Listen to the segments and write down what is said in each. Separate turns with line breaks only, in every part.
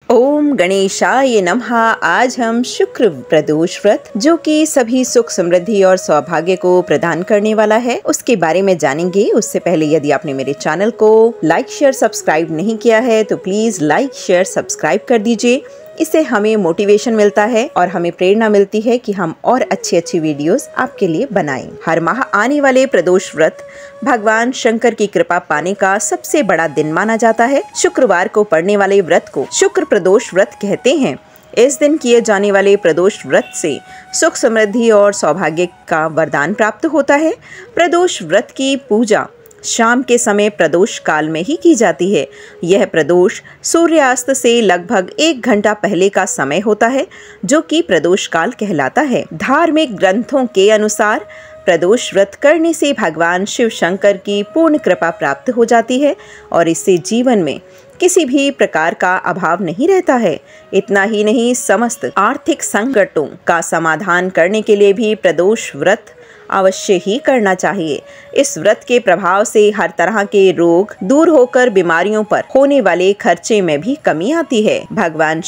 ओम गणेशाय नमः। आज हम शुक्र प्रदोष व्रत, जो कि सभी सुख समृद्धि और सौभाग्य को प्रदान करने वाला है, उसके बारे में जानेंगे। उससे पहले यदि आपने मेरे चैनल को लाइक शेयर सब्सक्राइब नहीं किया है तो प्लीज लाइक शेयर सब्सक्राइब कर दीजिए। इससे हमें मोटिवेशन मिलता है और हमें प्रेरणा मिलती है कि हम और अच्छी वीडियोस आपके लिए बनाएं। हर माह आने वाले प्रदोष व्रत भगवान शंकर की कृपा पाने का सबसे बड़ा दिन माना जाता है। शुक्रवार को पड़ने वाले व्रत को शुक्र प्रदोष व्रत कहते हैं। इस दिन किए जाने वाले प्रदोष व्रत से सुख समृद्धि और सौभाग्य का वरदान प्राप्त होता है। प्रदोष व्रत की पूजा शाम के समय प्रदोष काल में ही की जाती है। यह प्रदोष सूर्यास्त से लगभग 1 घंटा पहले का समय होता है, जो कि प्रदोष काल कहलाता है। धार्मिक ग्रंथों के अनुसार प्रदोष व्रत करने से भगवान शिव शंकर की पूर्ण कृपा प्राप्त हो जाती है और इससे जीवन में किसी भी प्रकार का अभाव नहीं रहता है। इतना ही नहीं, समस्त आर्थिक संकटों का समाधान करने के लिए भी प्रदोष व्रत अवश्य ही करना चाहिए। इस व्रत के प्रभाव से हर तरह के रोग दूर होकर बीमारियों पर होने वाले खर्चे में भी कमी आती है। भगवान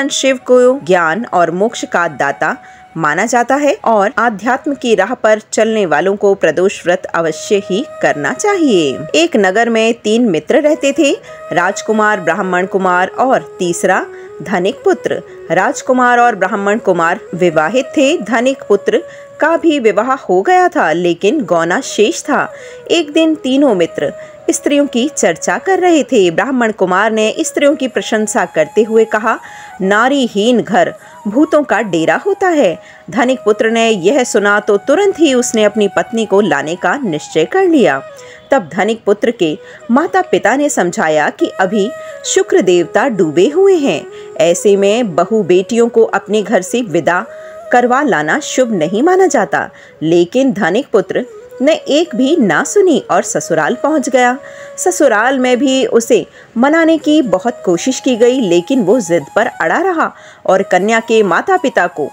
शिव को ज्ञान और मोक्ष का दाता माना जाता है और आध्यात्म की राह पर चलने वालों को प्रदोष व्रत अवश्य ही करना चाहिए। एक नगर में 3 मित्र रहते थे, राजकुमार, ब्राह्मण कुमार और तीसरा धनिक पुत्र। राजकुमार और ब्राह्मण कुमार विवाहित थे। धनिक पुत्र का भी विवाह हो गया था, लेकिन गौना शेष था। एक दिन तीनों मित्र स्त्रियों की चर्चा कर रहे थे। ब्राह्मण कुमार ने स्त्रियों की प्रशंसा करते हुए कहा, नारीहीन घर भूतों का डेरा होता है। धनिक पुत्र ने यह सुना तो तुरंत ही उसने अपनी पत्नी को लाने का निश्चय कर लिया। तब धनिक पुत्र के माता पिता ने समझाया कि अभी शुक्र देवता डूबे हुए हैं, ऐसे में बहू बेटियों को अपने घर से विदा करवा लाना शुभ नहीं माना जाता। लेकिन धनिक पुत्र ने एक भी ना सुनी और ससुराल पहुंच गया। ससुराल में भी उसे मनाने की बहुत कोशिश की गई, लेकिन वो जिद पर अड़ा रहा और कन्या के माता पिता को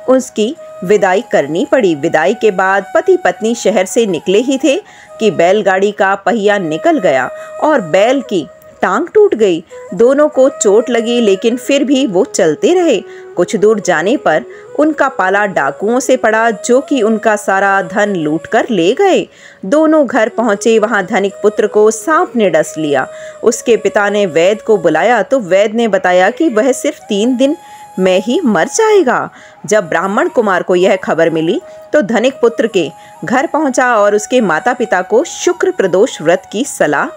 उसकी विदाई करनी पड़ी। विदाई के बाद पति पत्नी शहर से निकले ही थे कि बैलगाड़ी का पहिया निकल गया और बैल की टांग टूट गई। दोनों को चोट लगी, लेकिन फिर भी वो चलते रहे। कुछ दूर जाने पर उनका पाला डाकुओं से पड़ा, जो कि उनका सारा धन लूट कर ले गए। दोनों घर पहुंचे, वहां धनिक पुत्र को सांप ने डस लिया। उसके पिता ने वैद्य को बुलाया तो वैद्य ने बताया कि वह सिर्फ 3 दिन में ही मर जाएगा। जब ब्राह्मण कुमार को यह खबर मिली तो धनिक पुत्र के घर पहुंचा और उसके माता पिता को शुक्र प्रदोष व्रत की सलाह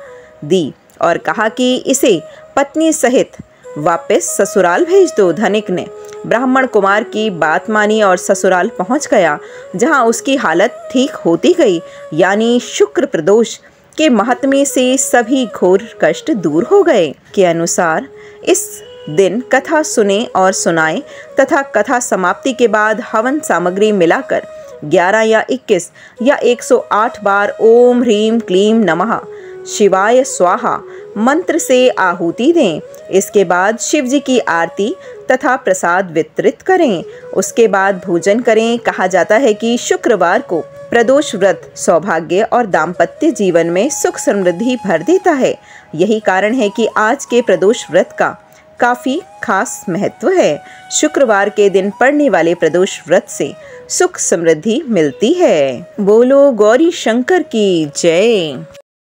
दी और कहा कि इसे पत्नी सहित वापस ससुराल भेज दो। धनिक ने ब्राह्मण कुमार की बात मानी और ससुराल पहुंच गया, जहां उसकी हालत ठीक होती गई। यानी शुक्र प्रदोष के महात्म्य से सभी घोर कष्ट दूर हो गए। के अनुसार इस दिन कथा सुने और सुनाए तथा कथा समाप्ति के बाद हवन सामग्री मिलाकर 11 या 21 या 108 बार ओम ह्रीम क्लीम नमः शिवाय स्वाहा मंत्र से आहुति दें। इसके बाद शिव जी की आरती तथा प्रसाद वितरित करें। उसके बाद भोजन करें। कहा जाता है कि शुक्रवार को प्रदोष व्रत सौभाग्य और दाम्पत्य जीवन में सुख समृद्धि भर देता है। यही कारण है कि आज के प्रदोष व्रत का काफी खास महत्व है। शुक्रवार के दिन पड़ने वाले प्रदोष व्रत से सुख समृद्धि मिलती है। बोलो गौरी शंकर की जय।